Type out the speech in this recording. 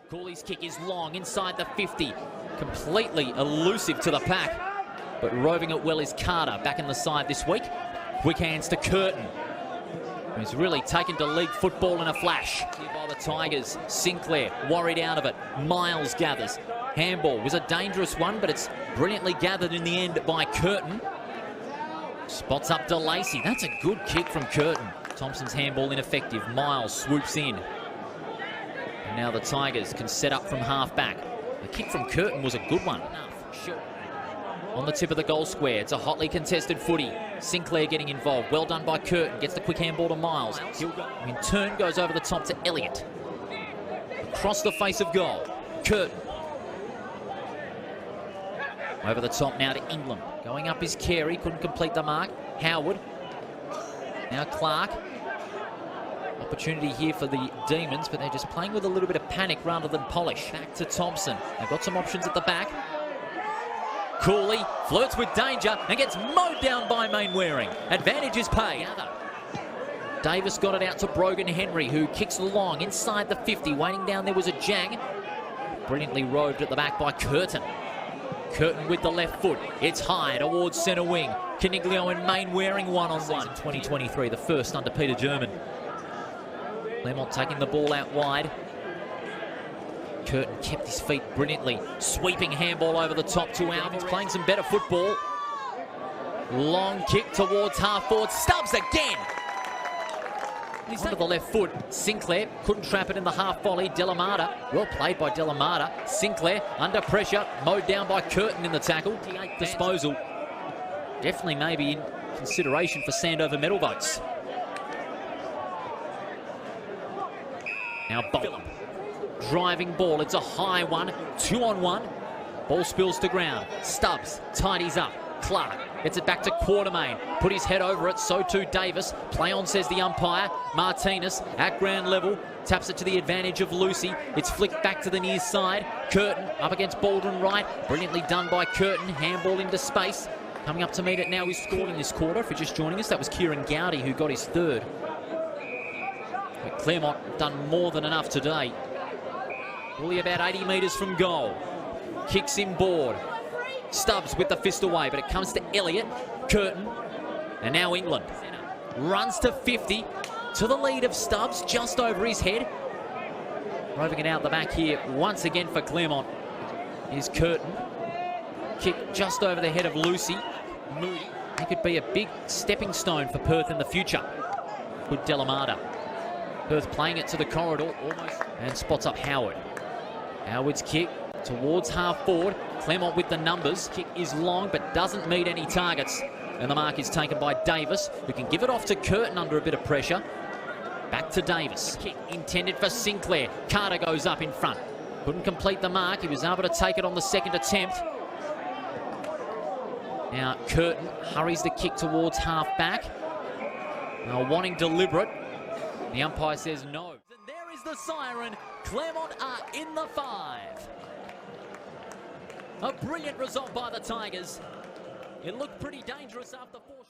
Cooley's kick is long inside the 50. Completely elusive to the pack. But roving it well is Carter, back in the side this week. Quick hands to Curtin, who's really taken to league football in a flash. Here by the Tigers, Sinclair worried out of it. Miles gathers. Handball was a dangerous one, but it's brilliantly gathered in the end by Curtin. Spots up to Lacey. That's a good kick from Curtin. Thompson's handball ineffective. Miles swoops in. And now the Tigers can set up from half-back. The kick from Curtin was a good one. Sure. On the tip of the goal square, it's a hotly contested footy. Sinclair getting involved. Well done by Curtin. Gets the quick handball to Miles. In turn, goes over the top to Elliott. Across the face of goal. Curtin. Over the top now to England. Going up is Carey. Couldn't complete the mark. Howard. Now Clark. Opportunity here for the Demons, but they're just playing with a little bit of panic rather than polish. Back to Thompson. They've got some options at the back. Cooley flirts with danger and gets mowed down by Mainwaring. Advantage is paid. Davis got it out to Brogan Henry, who kicks long inside the 50. Waiting down there was a Jang. Brilliantly roved at the back by Curtin. Curtin with the left foot. It's high towards centre wing. Caniglio and Mainwaring one-on-one. 2023, the first under Peter German. Claremont taking the ball out wide. Curtin kept his feet brilliantly. Sweeping handball over the top to Alvins. Playing some better football. Long kick towards half-forward. Stubbs again! Onto the left foot. Sinclair couldn't trap it in the half volley. Delamata, well played by Delamata. Sinclair under pressure. Mowed down by Curtin in the tackle. Disposal. Definitely maybe in consideration for Sandover medal votes. Now Bolt. Driving ball. It's a high one. 2-on-1. Ball spills to ground. Stubbs tidies up. Clark gets it back to Quartermain. Put his head over it. So too Davis. Play on, says the umpire. Martinez at ground level. Taps it to the advantage of Lucy. It's flicked back to the near side. Curtin up against Baldwin right. Brilliantly done by Curtin. Handball into space. Coming up to meet it now. He's scored in this quarter. If you're just joining us, that was Kieran Gowdy who got his third. But Claremont done more than enough today. Only about 80 metres from goal. Kicks him board. Stubbs with the fist away, but it comes to Elliott. Curtin. And now England. Runs to 50. To the lead of Stubbs, just over his head. Roving it out the back here once again for Claremont is Curtin. Kick just over the head of Lucy. Moody. He could be a big stepping stone for Perth in the future. Good Delamata. Perth playing it to the corridor almost. And spots up Howard. Howard's kick towards half forward. Claremont with the numbers. Kick is long but doesn't meet any targets. And the mark is taken by Davis, who can give it off to Curtin under a bit of pressure. Back to Davis. Kick intended for Sinclair. Carter goes up in front. Couldn't complete the mark. He was able to take it on the second attempt. Now Curtin hurries the kick towards half back. Now wanting deliberate. The umpire says no. And there is the siren. Claremont are in the 5. A brilliant result by the Tigers. It looked pretty dangerous after 4 straight.